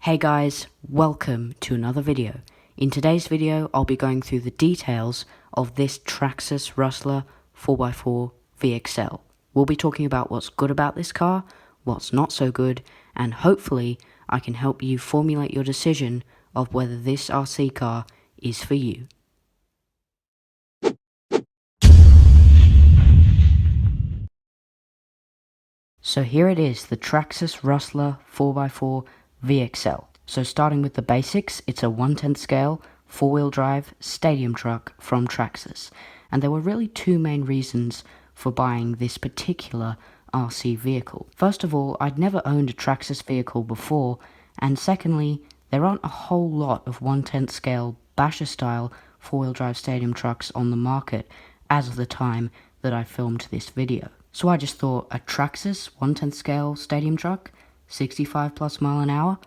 Hey guys, welcome to another video. In today's video, I'll be going through the details of this Traxxas Rustler 4x4 VXL. We'll be talking about what's good about this car, what's not so good, and hopefully I can help you formulate your decision of whether this RC car is for you. So here it is, the Traxxas Rustler 4x4 VXL. So starting with the basics, it's a 1/10 scale, 4-wheel drive, stadium truck from Traxxas. And there were really two main reasons for buying this particular RC vehicle. First of all, I'd never owned a Traxxas vehicle before, and secondly, there aren't a whole lot of 1/10 scale basher style 4-wheel drive stadium trucks on the market as of the time that I filmed this video. So I just thought, a Traxxas 1/10 scale stadium truck, 65 plus mile an hour,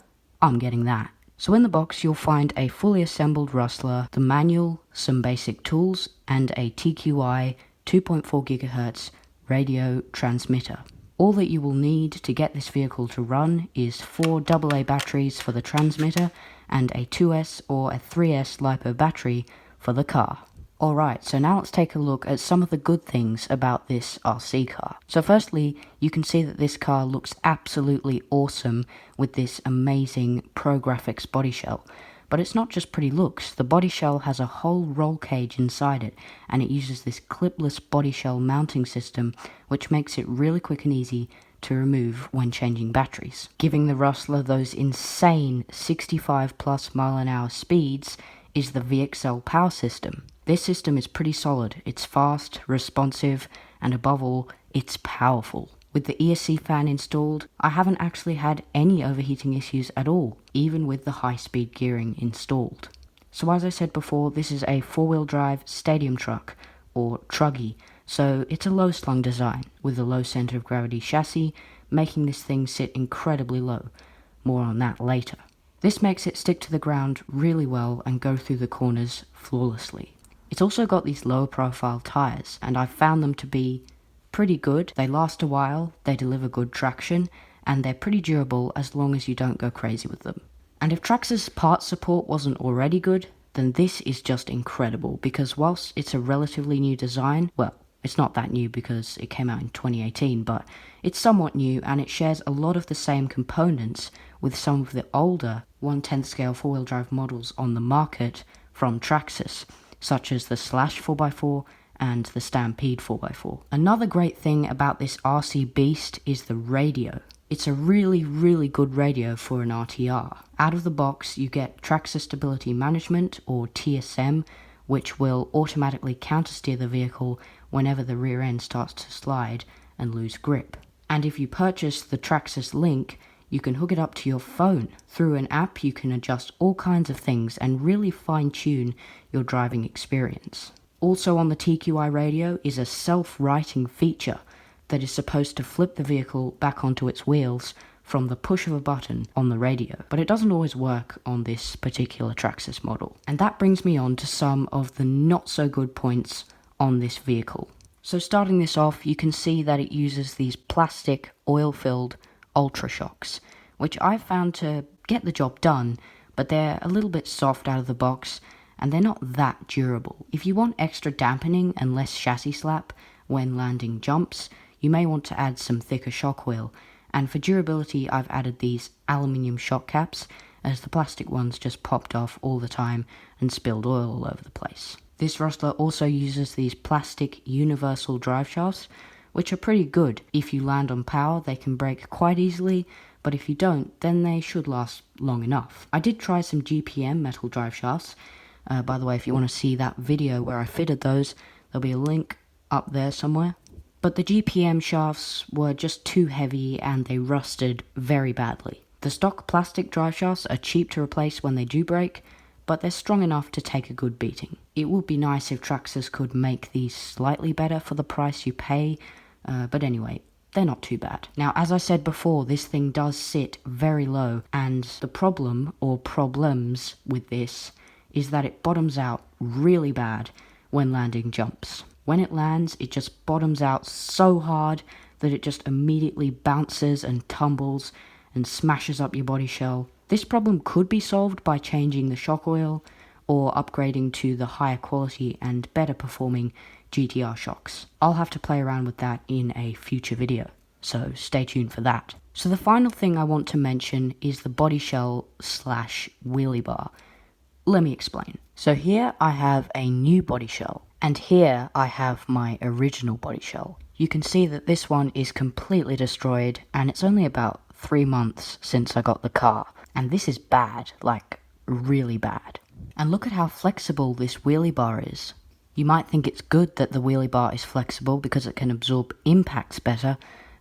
I'm getting that. So in the box you'll find a fully assembled Rustler, the manual, some basic tools, and a TQI 2.4 GHz radio transmitter. All that you will need to get this vehicle to run is 4 AA batteries for the transmitter and a 2S or a 3S LiPo battery for the car. Alright, so now let's take a look at some of the good things about this RC car. So firstly, you can see that this car looks absolutely awesome with this amazing Pro Graphics body shell. But it's not just pretty looks, the body shell has a whole roll cage inside it, and it uses this clipless body shell mounting system, which makes it really quick and easy to remove when changing batteries, giving the Rustler those insane 65 plus mile an hour speeds is the VXL power system. This system is pretty solid, it's fast, responsive, and above all, it's powerful. With the ESC fan installed, I haven't actually had any overheating issues at all, even with the high-speed gearing installed. So as I said before, this is a 4-wheel drive stadium truck, or truggy, so it's a low-slung design, with a low center of gravity chassis, making this thing sit incredibly low. More on that later. This makes it stick to the ground really well and go through the corners flawlessly. It's also got these lower profile tyres, and I've found them to be pretty good. They last a while, they deliver good traction, and they're pretty durable as long as you don't go crazy with them. And if Traxxas parts support wasn't already good, then this is just incredible, because whilst it's a relatively new design, well, it's not that new because it came out in 2018, but it's somewhat new and it shares a lot of the same components with some of the older 1/10 scale 4-wheel drive models on the market from Traxxas, such as the Slash 4x4 and the Stampede 4x4. Another great thing about this RC beast is the radio. It's a really good radio for an RTR. Out of the box, you get Traxxas Stability Management, or TSM, which will automatically countersteer the vehicle whenever the rear end starts to slide and lose grip. And if you purchase the Traxxas Link, you can hook it up to your phone. Through an app, you can adjust all kinds of things and really fine-tune your driving experience. Also on the TQI radio is a self-righting feature that is supposed to flip the vehicle back onto its wheels from the push of a button on the radio, but it doesn't always work on this particular Traxxas model. And that brings me on to some of the not so good points on this vehicle. So starting this off, you can see that it uses these plastic oil-filled Ultra Shocks, which I've found to get the job done, but they're a little bit soft out of the box, and they're not that durable. If you want extra dampening and less chassis slap when landing jumps, you may want to add some thicker shock wheel, and for durability I've added these aluminium shock caps, as the plastic ones just popped off all the time and spilled oil all over the place. This Rustler also uses these plastic universal drive shafts, which are pretty good. If you land on power, they can break quite easily, but if you don't, then they should last long enough. I did try some GPM metal drive shafts. By the way, if you want to see that video where I fitted those, there'll be a link up there somewhere. But the GPM shafts were just too heavy and they rusted very badly. The stock plastic drive shafts are cheap to replace when they do break, but they're strong enough to take a good beating. It would be nice if Traxxas could make these slightly better for the price you pay, but anyway, they're not too bad. Now, as I said before, this thing does sit very low, and the problem, or problems, with this is that it bottoms out really bad when landing jumps. When it lands, it just bottoms out so hard that it just immediately bounces and tumbles and smashes up your body shell This problem could be solved by changing the shock oil or upgrading to the higher quality and better performing GTR shocks. I'll have to play around with that in a future video, so stay tuned for that. So the final thing I want to mention is the body shell slash wheelie bar. Let me explain. So here I have a new body shell, and here I have my original body shell. You can see that this one is completely destroyed, and it's only about 3 months since I got the car. And this is bad, like really bad. And look at how flexible this wheelie bar is. You might think it's good that the wheelie bar is flexible because it can absorb impacts better,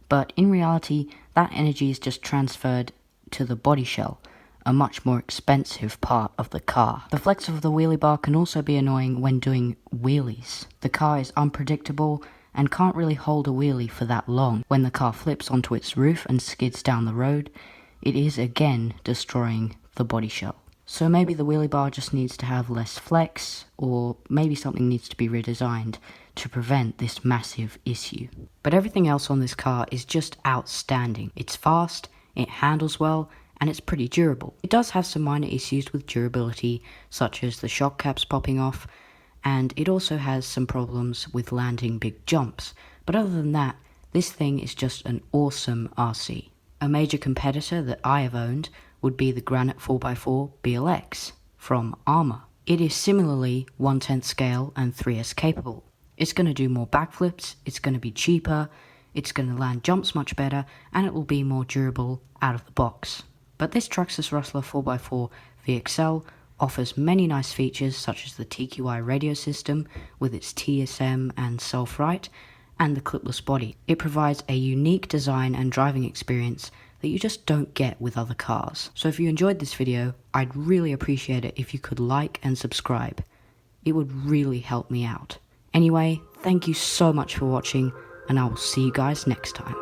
but in reality, that energy is just transferred to the body shell, a much more expensive part of the car. The flex of the wheelie bar can also be annoying when doing wheelies. The car is unpredictable and can't really hold a wheelie for that long. When the car flips onto its roof and skids down the road, it is again destroying the body shell. So maybe the wheelie bar just needs to have less flex, or maybe something needs to be redesigned to prevent this massive issue. But everything else on this car is just outstanding. It's fast, it handles well, and it's pretty durable. It does have some minor issues with durability, such as the shock caps popping off, and it also has some problems with landing big jumps. But other than that, this thing is just an awesome RC. A major competitor that I have owned would be the Granite 4x4 BLX from Armour. It is similarly 1/10 scale and 3S capable. It's going to do more backflips, it's going to be cheaper, it's going to land jumps much better, and it will be more durable out of the box. But this Traxxas Rustler 4x4 VXL offers many nice features such as the TQI radio system with its TSM and self-right, and the clipless body. It provides a unique design and driving experience that you just don't get with other cars. So if you enjoyed this video, I'd really appreciate it if you could like and subscribe. It would really help me out. Anyway, thank you so much for watching, and I will see you guys next time.